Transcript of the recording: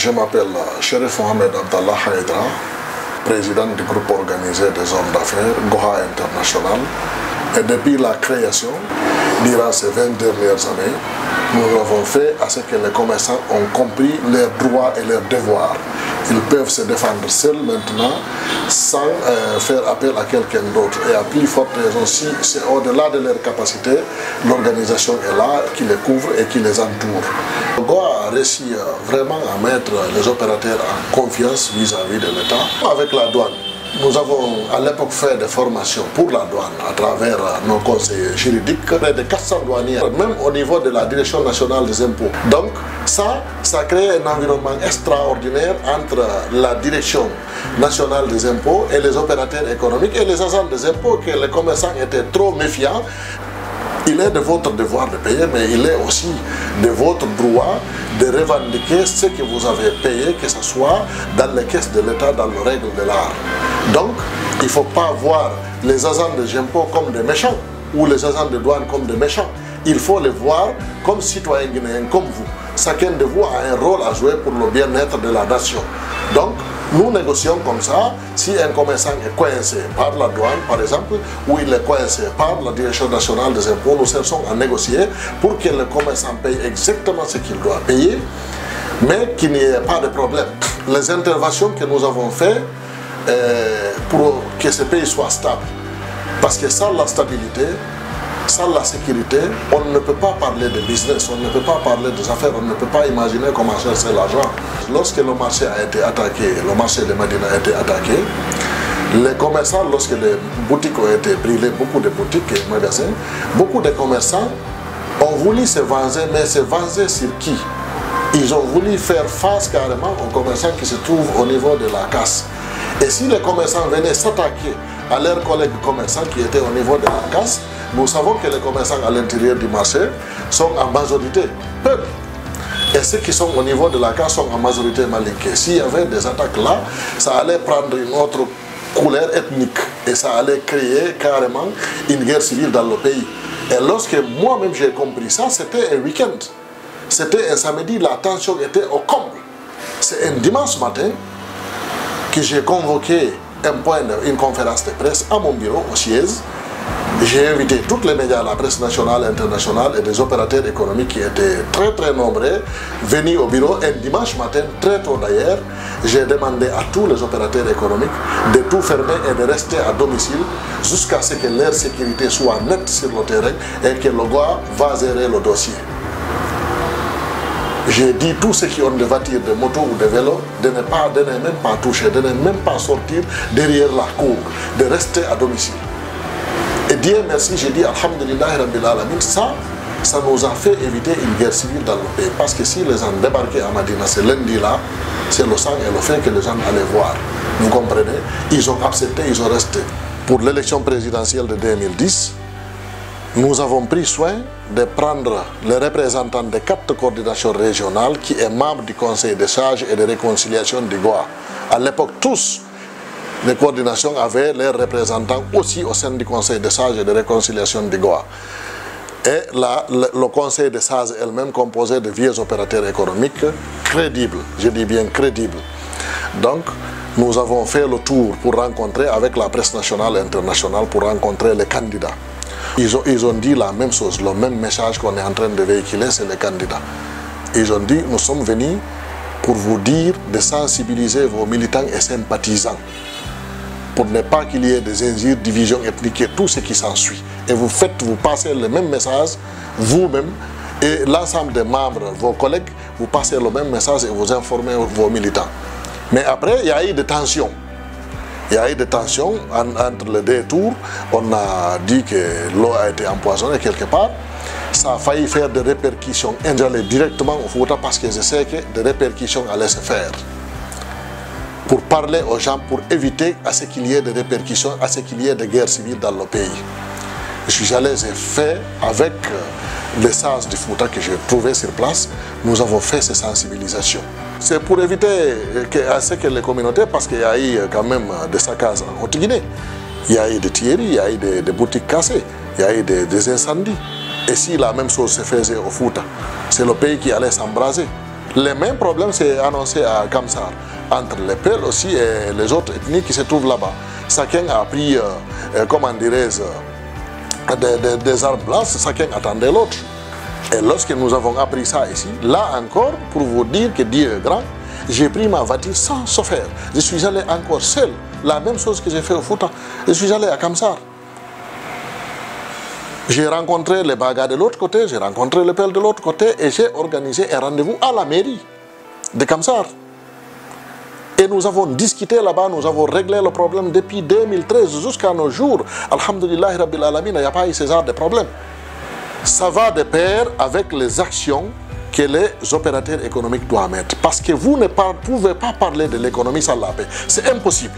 Je m'appelle Cherif Mohamed Abdallah Haïdra, président du groupe organisé des hommes d'affaires Goha International. Et depuis la création, durant ces 20 dernières années, nous avons fait à ce que les commerçants ont compris leurs droits et leurs devoirs. Ils peuvent se défendre seuls maintenant sans faire appel à quelqu'un d'autre. Et à plus forte raison, si c'est au-delà de leur capacité, l'organisation est là, qui les couvre et qui les entoure. Goha a réussi vraiment à mettre les opérateurs en confiance vis-à-vis de l'État. Avec la douane, nous avons à l'époque fait des formations pour la douane à travers nos conseillers juridiques, près de 400 douaniers, même au niveau de la Direction nationale des impôts. Donc ça crée un environnement extraordinaire entre la Direction nationale des impôts et les opérateurs économiques et les agents des impôts, que les commerçants étaient trop méfiants. Il est de votre devoir de payer, mais il est aussi de votre droit de revendiquer ce que vous avez payé, que ce soit dans les caisses de l'État, dans les règles de l'art. Donc, il ne faut pas voir les agents des impôts comme des méchants ou les agents de douane comme des méchants. Il faut les voir comme citoyens guinéens, comme vous. Chacun de vous a un rôle à jouer pour le bien-être de la nation. Donc, nous négocions comme ça. Si un commerçant est coincé par la douane, par exemple, ou il est coincé par la Direction nationale des impôts, nous cherchons à négocier pour que le commerçant paye exactement ce qu'il doit payer, mais qu'il n'y ait pas de problème. Les interventions que nous avons faites pour que ce pays soit stable, parce que sans la stabilité, sans la sécurité, on ne peut pas parler de business, on ne peut pas parler des affaires, on ne peut pas imaginer comment chercher l'argent. Lorsque le marché a été attaqué, le marché de Médina a été attaqué, les commerçants, lorsque les boutiques ont été brûlées, beaucoup de boutiques et magasins, beaucoup de commerçants ont voulu se venger, mais se venger sur qui? Ils ont voulu faire face carrément aux commerçants qui se trouvent au niveau de la casse. Et si les commerçants venaient s'attaquer à leurs collègues commerçants qui étaient au niveau de la casse, nous savons que les commerçants à l'intérieur du marché sont en majorité peuples. Et ceux qui sont au niveau de la casse sont en majorité malinqués. S'il y avait des attaques là, ça allait prendre une autre couleur ethnique. Et ça allait créer carrément une guerre civile dans le pays. Et lorsque moi-même j'ai compris ça, c'était un week-end. C'était un samedi, la tension était au comble. C'est un dimanche matin que j'ai convoqué une conférence de presse à mon bureau, au siège. J'ai invité tous les médias, la presse nationale, internationale et des opérateurs économiques qui étaient très nombreux venus au bureau un dimanche matin, très tôt d'ailleurs. J'ai demandé à tous les opérateurs économiques de tout fermer et de rester à domicile jusqu'à ce que leur sécurité soit nette sur le terrain et que le Goha va gérer le dossier. J'ai dit tous ceux qui ont des voitures, des motos ou des vélos de ne même pas toucher, de ne même pas sortir derrière la cour, de rester à domicile. Et Dieu merci, j'ai dit Alhamdulillah Rabbil Alamin, ça nous a fait éviter une guerre civile dans le pays. Parce que si les gens débarquaient à Médina ce lundi-là, c'est le sang et le fait que les gens allaient voir. Vous comprenez? Ils ont accepté, ils ont resté. Pour l'élection présidentielle de 2010, nous avons pris soin de prendre les représentants des 4 coordinations régionales qui est membre du Conseil des sages et de réconciliation du Goha. À l'époque, tous les coordinations avaient leurs représentants aussi au sein du Conseil des sages et de réconciliation du Goha. Et là, le Conseil des sages elle-même composé de vieux opérateurs économiques crédibles, je dis bien crédibles. Donc, nous avons fait le tour pour rencontrer avec la presse nationale et internationale pour rencontrer les candidats. Ils ont dit la même chose, le même message qu'on est en train de véhiculer, c'est les candidats. Ils ont dit, nous sommes venus pour vous dire de sensibiliser vos militants et sympathisants, pour ne pas qu'il y ait des injures, divisions ethniques et tout ce qui s'ensuit. Et vous passez le même message, vous-même, et l'ensemble des membres, vos collègues, vous passez le même message et vous informez vos militants. Mais après, il y a eu des tensions. Il y a eu des tensions entre les deux tours. On a dit que l'eau a été empoisonnée quelque part. Ça a failli faire des répercussions. J'allais directement au Fouta parce que je sais que des répercussions allaient se faire. Pour parler aux gens, pour éviter à ce qu'il y ait des répercussions, à ce qu'il y ait des guerres civiles dans le pays. Je suis allé, j'ai fait avec les sages du Fouta que j'ai trouvé sur place, nous avons fait ces sensibilisations. C'est pour éviter à ce que les communautés, parce qu'il y a eu quand même des saccages en Haute-Guinée, il y a eu des tueries, il y a eu des boutiques cassées, il y a eu des incendies. Et si la même chose se faisait au Fouta, c'est le pays qui allait s'embraser. Les mêmes problèmes s'est annoncé à Kamsar, entre les Peuls aussi et les autres ethnies qui se trouvent là-bas. Chacun a pris, comment dirais-je, des armes blanches, chacun attendait l'autre. Et lorsque nous avons appris ça ici, là encore, pour vous dire que Dieu est grand, j'ai pris ma voiture sans chauffeur. Je suis allé encore seul. La même chose que j'ai fait au Fouta. Je suis allé à Kamsar. J'ai rencontré les Bagas de l'autre côté, j'ai rencontré les Peuls de l'autre côté et j'ai organisé un rendez-vous à la mairie de Kamsar. Et nous avons discuté là-bas, nous avons réglé le problème depuis 2013 jusqu'à nos jours. Alhamdulillah Rabbil Alamin, il n'y a pas eu ce genre de problème. Ça va de pair avec les actions que les opérateurs économiques doivent mettre. Parce que vous ne pouvez pas parler de l'économie sans la paix. C'est impossible.